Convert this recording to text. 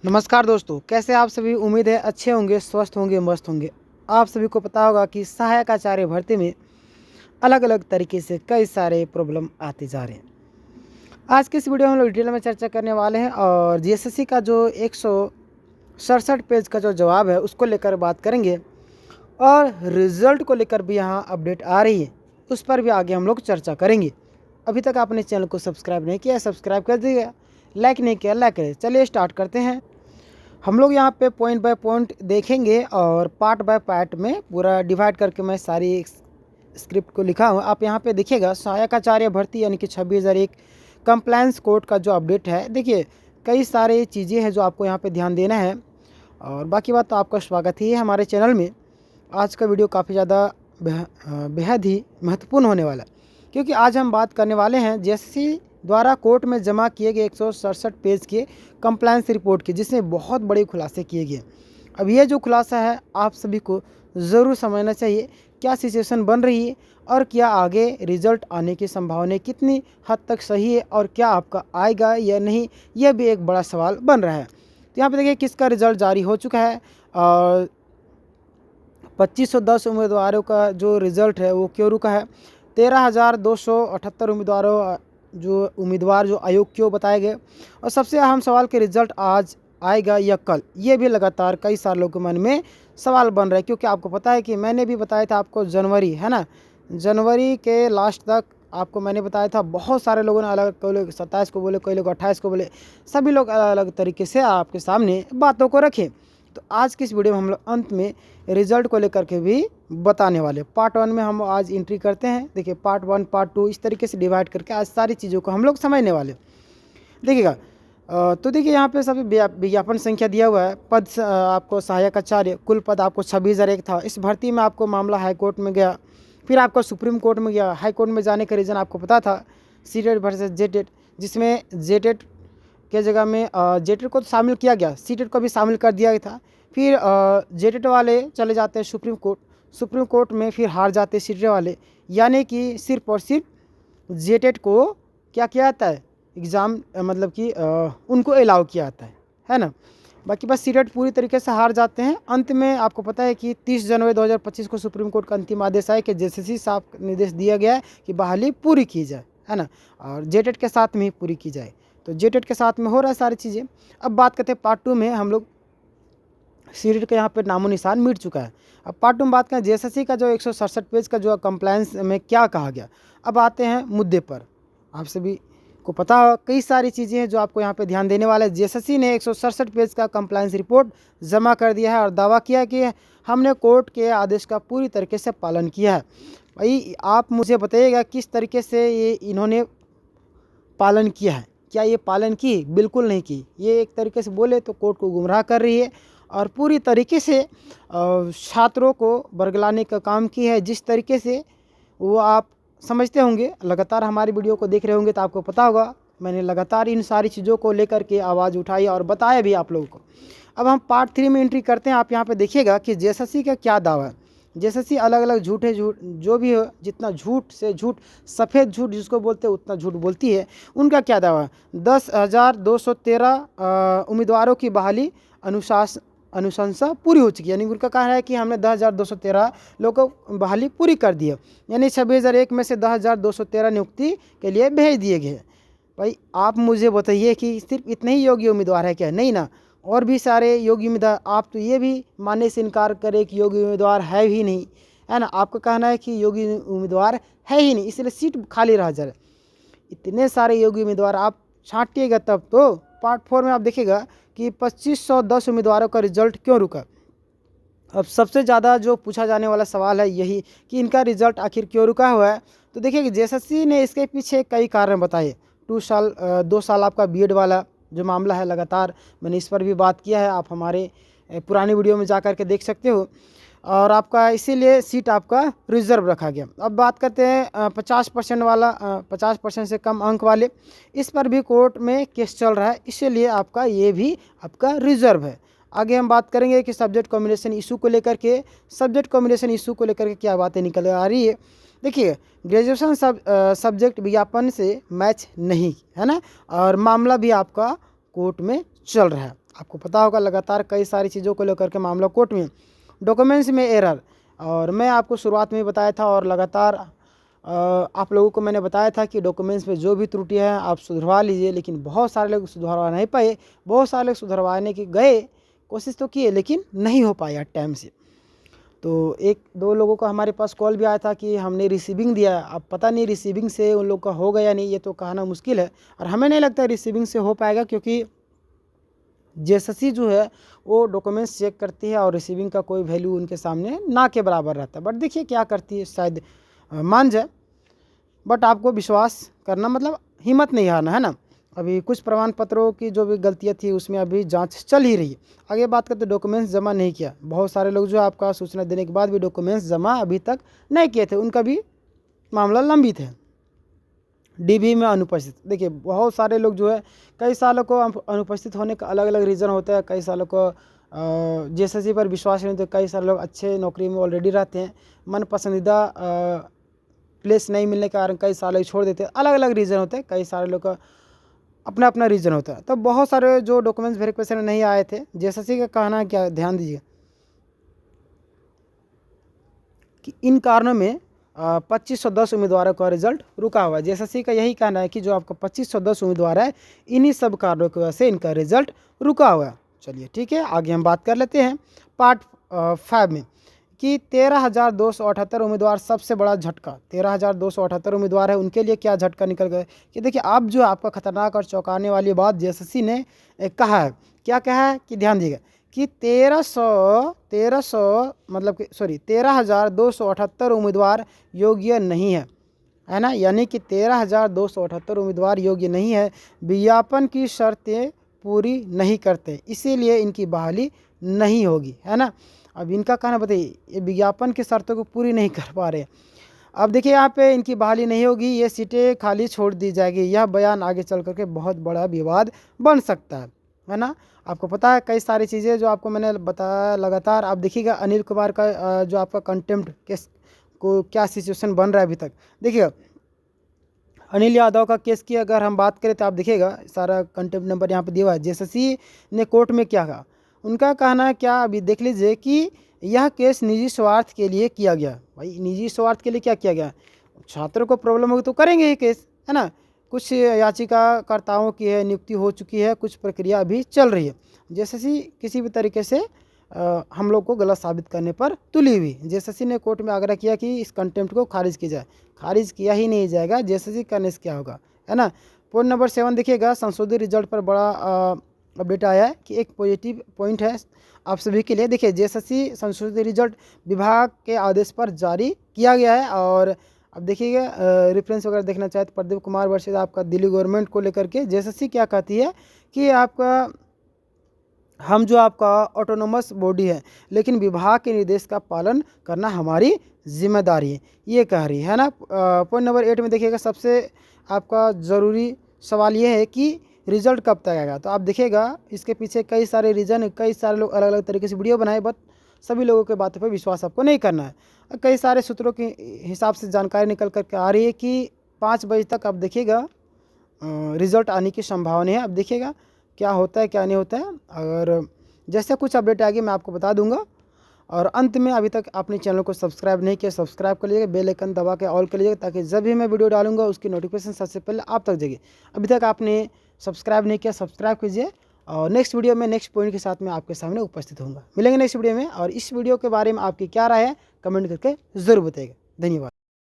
नमस्कार दोस्तों, कैसे आप सभी। उम्मीद है अच्छे होंगे, स्वस्थ होंगे, मस्त होंगे। आप सभी को पता होगा कि सहायक आचार्य भर्ती में अलग अलग तरीके से कई सारे प्रॉब्लम आते जा रहे हैं। आज की इस वीडियो में हम लोग डिटेल में चर्चा करने वाले हैं और जीएसएससी का जो 167 पेज का जो जवाब है उसको लेकर बात करेंगे और रिजल्ट को लेकर भी यहाँ अपडेट आ रही है, उस पर भी आगे हम लोग चर्चा करेंगे। अभी तक आपने चैनल को सब्सक्राइब नहीं किया, सब्सक्राइब कर दीजिएगा। लाइक नहीं किया, लाइक करें। चलिए स्टार्ट करते हैं। हम लोग यहाँ पे पॉइंट बाय पॉइंट देखेंगे और पार्ट बाय पार्ट में पूरा डिवाइड करके मैं सारी स्क्रिप्ट को लिखा हूँ। आप यहाँ पे देखिएगा, सहायक आचार्य भर्ती यानी कि 26,001 कंप्लायंस कोड का जो अपडेट है। देखिए कई सारे चीज़ें हैं जो आपको यहाँ पे ध्यान देना है और बाकी बात तो आपका स्वागत ही है हमारे चैनल में। आज का वीडियो काफ़ी ज़्यादा बेहद ही महत्वपूर्ण होने वाला है, क्योंकि आज हम बात करने वाले हैं जीएसएससी द्वारा कोर्ट में जमा किए गए 167 पेज के कंप्लायंस रिपोर्ट के, जिसमें बहुत बड़े खुलासे किए गए। अब ये जो खुलासा है आप सभी को ज़रूर समझना चाहिए, क्या सिचुएशन बन रही है और क्या आगे रिजल्ट आने की संभावना कितनी हद तक सही है और क्या आपका आएगा या नहीं, यह भी एक बड़ा सवाल बन रहा है। तो यहाँ पे देखिए किसका रिजल्ट जारी हो चुका है और 2510 उम्मीदवारों का जो रिज़ल्ट है वो क्यों रुका है। 13,278 उम्मीदवार जो आयोग क्यों बताए गए और सबसे अहम सवाल के रिज़ल्ट आज आएगा या कल, ये भी लगातार कई सारे लोगों के मन में सवाल बन रहा है। क्योंकि आपको पता है कि मैंने भी बताया था आपको जनवरी, है ना, जनवरी के लास्ट तक आपको मैंने बताया था। बहुत सारे लोगों ने अलग, कोई लोग 27 को बोले, कोई लोग 28 को बोले, सभी लोग अलग अलग तरीके से आपके सामने बातों को रखे। तो आज की इस वीडियो में हम लोग अंत में रिजल्ट को लेकर के भी बताने वाले। पार्ट 1 में हम आज एंट्री करते हैं। देखिए पार्ट 1, पार्ट 2 इस तरीके से डिवाइड करके आज सारी चीज़ों को हम लोग समझने वाले। देखिएगा तो देखिए यहाँ पे सभी विज्ञापन संख्या दिया हुआ है। पद आपको सहायक आचार्य, कुल पद आपको 26,001 था। इस भर्ती में आपको मामला हाई कोर्ट में गया, फिर आपको सुप्रीम कोर्ट में गया। हाई कोर्ट में जाने का रीज़न आपको पता था, सीटेट वर्सेस जेटेट, जिसमें जेटेट के जगह में जेटेट को तो शामिल किया गया, सीटेट को भी शामिल कर दिया गया था। फिर जेटेट वाले चले जाते हैं सुप्रीम कोर्ट, सुप्रीम कोर्ट में फिर हार जाते सीटेट वाले, यानी कि सिर्फ और सिर्फ जेटेट को क्या किया जाता है, एग्ज़ाम मतलब कि उनको अलाउ किया जाता है ना। बाकी बस सीटेट पूरी तरीके से हार जाते हैं। अंत में आपको पता है कि 30 जनवरी 2025 को सुप्रीम कोर्ट का अंतिम आदेश आया कि जेसीसी साफ निर्देश दिया गया है कि बहाली पूरी की जाए, है ना, और जेटेट के साथ में ही पूरी की जाए। तो जेटेट के साथ में हो रहा है सारी चीज़ें। अब बात करते हैं पार्ट 2 में। हम लोग सीटेट का यहाँ पे नामो निशान मिट चुका है। अब पार्ट 2 में बात करें जेएसएससी का जो 167 पेज का जो कंप्लायंस में क्या कहा गया। अब आते हैं मुद्दे पर। आप सभी को पता हो कई सारी चीज़ें हैं जो आपको यहाँ पे ध्यान देने वाला है। जेएसएससी ने 167 पेज का कंप्लायंस रिपोर्ट जमा कर दिया है और दावा किया है कि हमने कोर्ट के आदेश का पूरी तरीके से पालन किया है। भाई आप मुझे बताइएगा किस तरीके से ये इन्होंने पालन किया है। क्या ये पालन की? बिल्कुल नहीं की। ये एक तरीके से बोले तो कोर्ट को गुमराह कर रही है और पूरी तरीके से छात्रों को बरगलाने का काम की है। जिस तरीके से वो आप समझते होंगे, लगातार हमारी वीडियो को देख रहे होंगे तो आपको पता होगा मैंने लगातार इन सारी चीज़ों को लेकर के आवाज़ उठाई और बताया भी आप लोगों को। अब हम पार्ट 3 में एंट्री करते हैं। आप यहाँ पे देखिएगा कि जेएसएससी का क्या दावा है। जेएसएससी अलग अलग झूठे झूठ जो भी हो, जितना झूठ से झूठ, सफ़ेद झूठ जिसको बोलते हैं उतना झूठ बोलती है। उनका क्या दावा है? 10,213 उम्मीदवारों की बहाली अनुशंसा पूरी हो चुकी है। यानी उनका कहना है कि हमने 10,213 लोगों को बहाली पूरी कर दी है। यानी 26,001 में से 10,213 नियुक्ति के लिए भेज दिए गए। भाई आप मुझे बताइए कि सिर्फ इतने ही योग्य उम्मीदवार है क्या? नहीं ना, और भी सारे योग्य उम्मीदवार। आप तो ये भी मानने से इनकार करें कि योग्य उम्मीदवार है ही नहीं, है ना। आपका कहना है कि योग्य उम्मीदवार है ही नहीं, इसलिए सीट खाली रह जा रहा है। इतने सारे योग्य उम्मीदवार आप छांटिएगा तब तो। पार्ट 4 में आप देखिएगा कि 2510 उम्मीदवारों का रिजल्ट क्यों रुका। अब सबसे ज़्यादा जो पूछा जाने वाला सवाल है यही कि इनका रिजल्ट आखिर क्यों रुका हुआ है। तो देखिए कि जेएसएससी ने इसके पीछे कई कारण बताए। 2 साल आपका बीएड वाला जो मामला है, लगातार मैंने इस पर भी बात किया है, आप हमारे पुरानी वीडियो में जा कर के देख सकते हो। और आपका इसीलिए सीट आपका रिजर्व रखा गया। अब बात करते हैं 50% वाला, 50% से कम अंक वाले, इस पर भी कोर्ट में केस चल रहा है, इसीलिए आपका ये भी आपका रिजर्व है। आगे हम बात करेंगे कि सब्जेक्ट कॉम्बिनेशन इशू को लेकर के, सब्जेक्ट कॉम्बिनेशन इशू को लेकर के क्या बातें निकल आ रही है। देखिए ग्रेजुएशन सब्जेक्ट विज्ञापन से मैच नहीं, है ना, और मामला भी आपका कोर्ट में चल रहा है। आपको पता होगा लगातार कई सारी चीज़ों को लेकर के मामला कोर्ट में, डॉक्यूमेंट्स में एरर, और मैं आपको शुरुआत में ही बताया था और लगातार आप लोगों को मैंने बताया था कि डॉक्यूमेंट्स में जो भी त्रुटि है आप सुधरवा लीजिए, लेकिन बहुत सारे लोग सुधरवा नहीं पाए। बहुत सारे लोग सुधरवाने के गए, कोशिश तो किए, लेकिन नहीं हो पाया टाइम से। तो एक दो लोगों का हमारे पास कॉल भी आया था कि हमने रिसीविंग दिया, अब पता नहीं रिसीविंग से उन लोग का हो गया नहीं, ये तो कहना मुश्किल है। और हमें नहीं लगता रिसीविंग से हो पाएगा, क्योंकि जेएसएससी जो है वो डॉक्यूमेंट्स चेक करती है और रिसीविंग का कोई वैल्यू उनके सामने ना के बराबर रहता है। बट देखिए क्या करती है, शायद मान जाए। बट आपको विश्वास करना, मतलब हिम्मत नहीं हारना, है ना। अभी कुछ प्रमाण पत्रों की जो भी गलतियाँ थी उसमें अभी जांच चल ही रही है। आगे बात करते डॉक्यूमेंट्स जमा नहीं किया, बहुत सारे लोग जो आपका सूचना देने के बाद भी डॉक्यूमेंट्स जमा अभी तक नहीं किए थे, उनका भी मामला लंबित है। डीबी में अनुपस्थित, देखिए बहुत सारे लोग जो है कई सालों को अनुपस्थित होने का अलग अलग रीज़न होता है। कई सालों को जेएसएससी पर विश्वास नहीं, तो कई सारे लोग अच्छे नौकरी में ऑलरेडी रहते हैं, मन पसंदीदा प्लेस नहीं मिलने के कारण कई साल लोग छोड़ देते हैं। अलग अलग रीज़न होते हैं, कई सारे लोग का अपना अपना रीज़न होता है। तो बहुत सारे जो डॉक्यूमेंट्स वेरिफिकेशन नहीं आए थे, जेएसएससी का कहना है क्या, ध्यान दीजिए कि इन कारणों में 2510 उम्मीदवारों का रिजल्ट रुका हुआ है। जेएसएससी का यही कहना है कि जो आपका 2510 उम्मीदवार है, इन्हीं सब कारणों की वजह से इनका रिजल्ट रुका हुआ है। चलिए ठीक है, आगे हम बात कर लेते हैं पार्ट 5 में कि 13,278 उम्मीदवार, सबसे बड़ा झटका 13,278 उम्मीदवार है, उनके लिए क्या झटका निकल गए कि देखिए अब जो आपका खतरनाक और चौंकाने वाली बात जेएसएससी ने कहा है, क्या कहा है कि ध्यान दीजिएगा कि 13,278 उम्मीदवार योग्य नहीं है ना, यानी कि 13,278 उम्मीदवार योग्य नहीं है, विज्ञापन की शर्तें पूरी नहीं करते, इसीलिए इनकी बहाली नहीं होगी, है ना। अब इनका कहना बताइए, ये विज्ञापन की शर्तों को पूरी नहीं कर पा रहे। अब देखिए यहाँ पे इनकी बहाली नहीं होगी, ये सीटें खाली छोड़ दी जाएगी। यह बयान आगे चल करके बहुत बड़ा विवाद बन सकता है ना। आपको पता है कई सारी चीज़ें जो आपको मैंने बताया लगातार। आप देखिएगा अनिल कुमार का जो आपका कंटेम्प्ट केस को क्या सिचुएशन बन रहा है अभी तक। देखिएगा अनिल यादव का केस की अगर हम बात करें तो आप देखिएगा सारा कंटेम्प्ट नंबर यहाँ पे दिया हुआ है। जेएसएससी ने कोर्ट में क्या कहा, उनका कहना है क्या, अभी देख लीजिए कि यह केस निजी स्वार्थ के लिए किया गया। भाई निजी स्वार्थ के लिए क्या किया गया, छात्रों को प्रॉब्लम होगी तो करेंगे ही केस, है ना। कुछ याचिकाकर्ताओं की है नियुक्ति हो चुकी है, कुछ प्रक्रिया अभी चल रही है। जेएसएससी किसी भी तरीके से हम लोग को गलत साबित करने पर तुली हुई। जेएसएससी ने कोर्ट में आग्रह किया कि इस कंटेम्प्ट को खारिज किया जाए, खारिज किया ही नहीं जाएगा। जेएसएससी करने से क्या होगा, है ना। पॉइंट नंबर 7 देखिएगा, संशोधित रिजल्ट पर बड़ा अपडेट आया है कि एक पॉजिटिव पॉइंट है आप सभी के लिए। देखिए जेएसएससी संशोधित रिजल्ट विभाग के आदेश पर जारी किया गया है। और अब देखिएगा रेफरेंस वगैरह देखना चाहे तो प्रदीप कुमार वर्सेज आपका दिल्ली गवर्नमेंट को लेकर के जेएसएससी क्या कहती है कि आपका हम जो आपका ऑटोनोमस बॉडी है, लेकिन विभाग के निर्देश का पालन करना हमारी जिम्मेदारी है, ये कह रही है ना। पॉइंट नंबर 8 में देखिएगा सबसे आपका ज़रूरी सवाल ये है कि रिजल्ट कब तक आएगा। तो आप देखिएगा इसके पीछे कई सारे रीज़न, कई सारे लोग अलग अलग तरीके से वीडियो बनाए, बट सभी लोगों के बातों पर विश्वास आपको नहीं करना है। कई सारे सूत्रों के हिसाब से जानकारी निकल करके आ रही है कि 5 बजे तक आप देखिएगा रिज़ल्ट आने की संभावना है। अब देखिएगा क्या होता है क्या नहीं होता है, अगर जैसे कुछ अपडेट आएगी मैं आपको बता दूंगा। और अंत में अभी तक आपने चैनल को सब्सक्राइब नहीं किया, सब्सक्राइब कर लीजिएगा, बेल आइकन दबा के ऑल कर लीजिएगा, ताकि जब भी मैं वीडियो डालूंगा उसकी नोटिफिकेशन सबसे पहले आप तक जाएगी। अभी तक आपने सब्सक्राइब नहीं किया, सब्सक्राइब कीजिए। और नेक्स्ट वीडियो में नेक्स्ट पॉइंट के साथ मैं आपके सामने उपस्थित होऊंगा। मिलेंगे नेक्स्ट वीडियो में। और इस वीडियो के बारे में आपकी क्या राय है कमेंट करके ज़रूर बताइएगा। धन्यवाद।